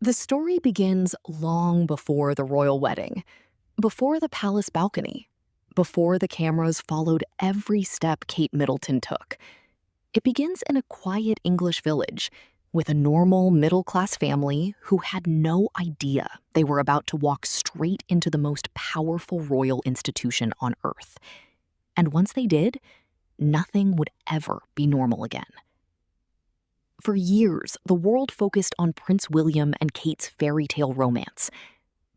The story begins long before the royal wedding, before the palace balcony, before the cameras followed every step Kate Middleton took. It begins in a quiet English village with a normal middle-class family who had no idea they were about to walk straight into the most powerful royal institution on Earth. And once they did, nothing would ever be normal again. For years, the world focused on Prince William and Kate's fairy tale romance.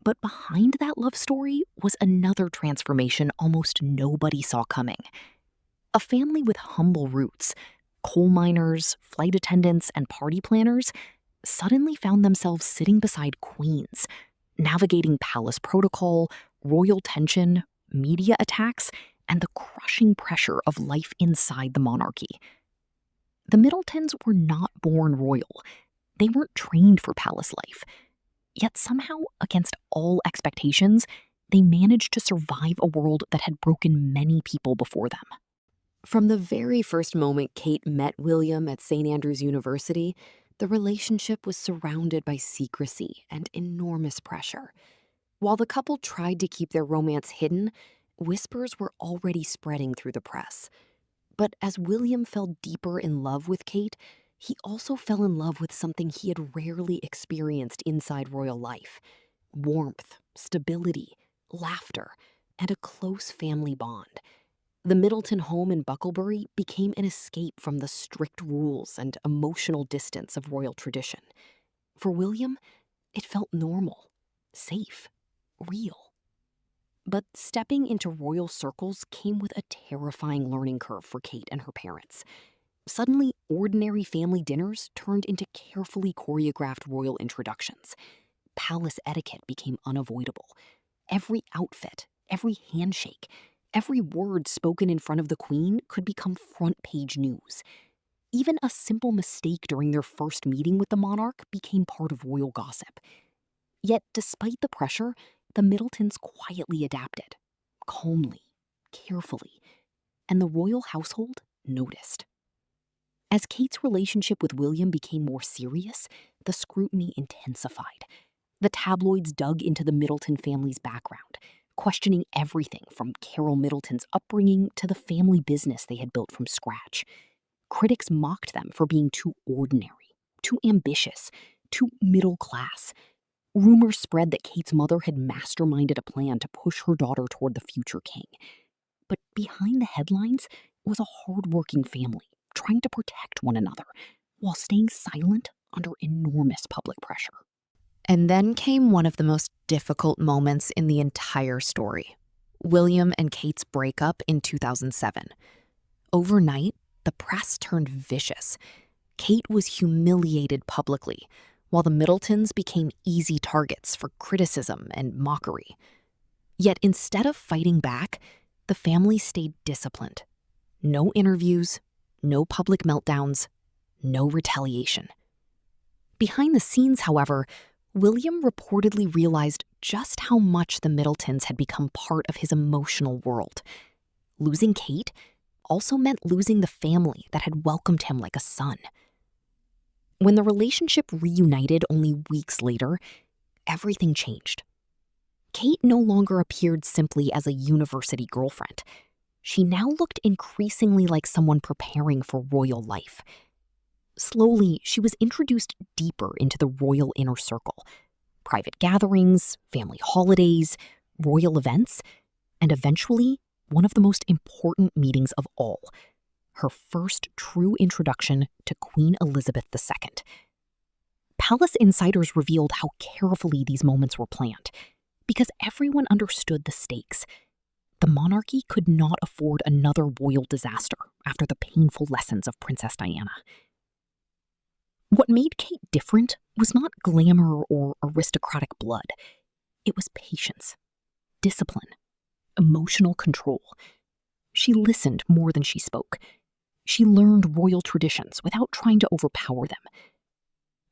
But behind that love story was another transformation almost nobody saw coming. A family with humble roots, coal miners, flight attendants, and party planners, suddenly found themselves sitting beside queens, navigating palace protocol, royal tension, media attacks, and the crushing pressure of life inside the monarchy. The Middletons were not born royal. They weren't trained for palace life. Yet somehow, against all expectations, they managed to survive a world that had broken many people before them. From the very first moment Kate met William at St. Andrews University, the relationship was surrounded by secrecy and enormous pressure. While the couple tried to keep their romance hidden, whispers were already spreading through the press. But as William fell deeper in love with Kate, he also fell in love with something he had rarely experienced inside royal life: warmth, stability, laughter, and a close family bond. The Middleton home in Bucklebury became an escape from the strict rules and emotional distance of royal tradition. For William, it felt normal, safe, real. But stepping into royal circles came with a terrifying learning curve for Kate and her parents. Suddenly, ordinary family dinners turned into carefully choreographed royal introductions. Palace etiquette became unavoidable. Every outfit, every handshake, every word spoken in front of the Queen could become front-page news. Even a simple mistake during their first meeting with the monarch became part of royal gossip. Yet, despite the pressure, the Middletons quietly adapted, calmly, carefully, and the royal household noticed. As Kate's relationship with William became more serious, the scrutiny intensified. The tabloids dug into the Middleton family's background, questioning everything from Carol Middleton's upbringing to the family business they had built from scratch. Critics mocked them for being too ordinary, too ambitious, too middle class. Rumors spread that Kate's mother had masterminded a plan to push her daughter toward the future king. But behind the headlines was a hardworking family trying to protect one another while staying silent under enormous public pressure. And then came one of the most difficult moments in the entire story: William and Kate's breakup in 2007. Overnight, the press turned vicious. Kate was humiliated publicly, while the Middletons became easy targets for criticism and mockery. Yet instead of fighting back, the family stayed disciplined. No interviews, no public meltdowns, no retaliation. Behind the scenes, however, William reportedly realized just how much the Middletons had become part of his emotional world. Losing Kate also meant losing the family that had welcomed him like a son. When the relationship reunited only weeks later, everything changed. Kate no longer appeared simply as a university girlfriend. She now looked increasingly like someone preparing for royal life. Slowly, she was introduced deeper into the royal inner circle: private gatherings, family holidays, royal events, and eventually, one of the most important meetings of all: her first true introduction to Queen Elizabeth II. Palace insiders revealed how carefully these moments were planned, because everyone understood the stakes. The monarchy could not afford another royal disaster after the painful lessons of Princess Diana. What made Kate different was not glamour or aristocratic blood. It was patience, discipline, emotional control. She listened more than she spoke. She learned royal traditions without trying to overpower them.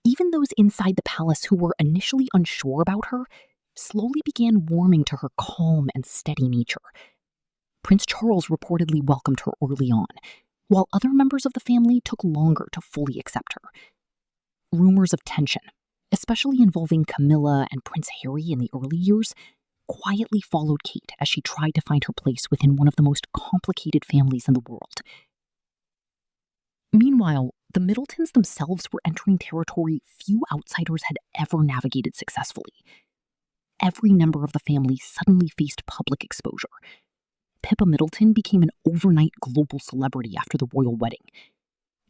Even those inside the palace who were initially unsure about her slowly began warming to her calm and steady nature. Prince Charles reportedly welcomed her early on, while other members of the family took longer to fully accept her. Rumors of tension, especially involving Camilla and Prince Harry in the early years, quietly followed Kate as she tried to find her place within one of the most complicated families in the world. Meanwhile, the Middletons themselves were entering territory few outsiders had ever navigated successfully. Every member of the family suddenly faced public exposure. Pippa Middleton became an overnight global celebrity after the royal wedding.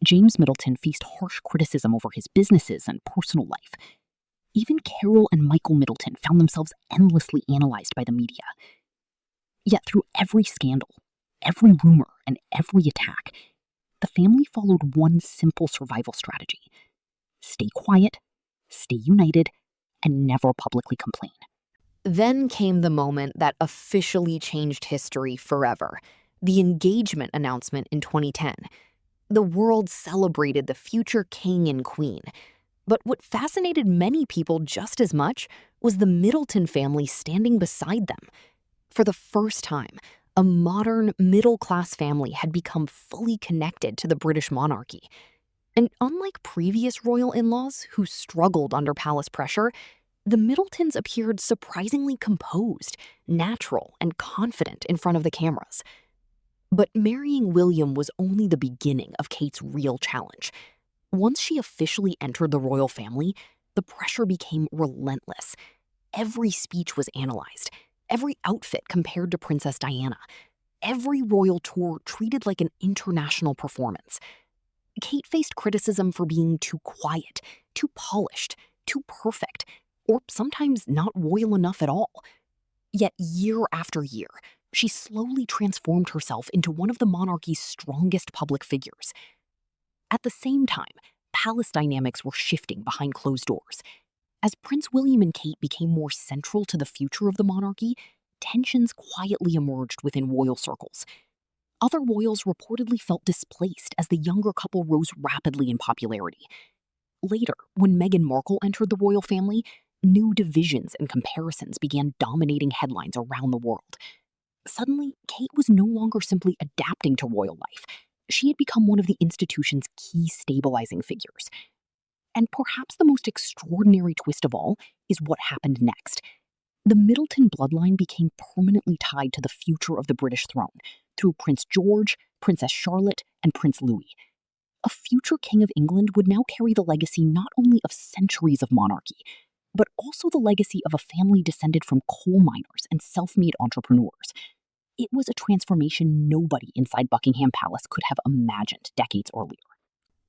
James Middleton faced harsh criticism over his businesses and personal life. Even Carol and Michael Middleton found themselves endlessly analyzed by the media. Yet through every scandal, every rumor, and every attack, the family followed one simple survival strategy: stay quiet, stay united, and never publicly complain. Then came the moment that officially changed history forever: the engagement announcement in 2010. The world celebrated the future king and queen. But what fascinated many people just as much was the Middleton family standing beside them. For the first time, a modern, middle-class family had become fully connected to the British monarchy. And unlike previous royal in-laws who struggled under palace pressure, the Middletons appeared surprisingly composed, natural, and confident in front of the cameras. But marrying William was only the beginning of Kate's real challenge. Once she officially entered the royal family, the pressure became relentless. Every speech was analyzed, every outfit compared to Princess Diana, every royal tour treated like an international performance. Kate faced criticism for being too quiet, too polished, too perfect, or sometimes not royal enough at all. Yet year after year, she slowly transformed herself into one of the monarchy's strongest public figures. At the same time, palace dynamics were shifting behind closed doors. As Prince William and Kate became more central to the future of the monarchy, tensions quietly emerged within royal circles. Other royals reportedly felt displaced as the younger couple rose rapidly in popularity. Later, when Meghan Markle entered the royal family, new divisions and comparisons began dominating headlines around the world. Suddenly, Kate was no longer simply adapting to royal life. She had become one of the institution's key stabilizing figures. And perhaps the most extraordinary twist of all is what happened next. The Middleton bloodline became permanently tied to the future of the British throne through Prince George, Princess Charlotte, and Prince Louis. A future King of England would now carry the legacy not only of centuries of monarchy, but also the legacy of a family descended from coal miners and self-made entrepreneurs. It was a transformation nobody inside Buckingham Palace could have imagined decades earlier.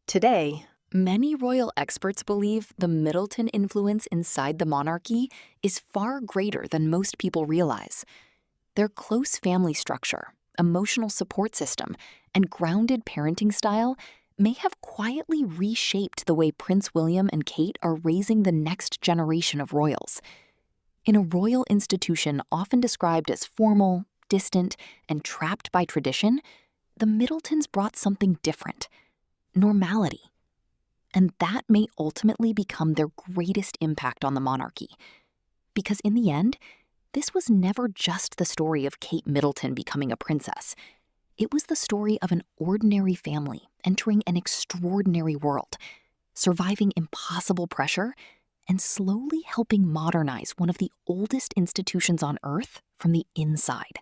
Today, many royal experts believe the Middleton influence inside the monarchy is far greater than most people realize. Their close family structure, emotional support system, and grounded parenting style may have quietly reshaped the way Prince William and Kate are raising the next generation of royals. In a royal institution often described as formal, distant, and trapped by tradition, the Middletons brought something different: normality. And that may ultimately become their greatest impact on the monarchy. Because in the end, this was never just the story of Kate Middleton becoming a princess. It was the story of an ordinary family entering an extraordinary world, surviving impossible pressure, and slowly helping modernize one of the oldest institutions on Earth from the inside.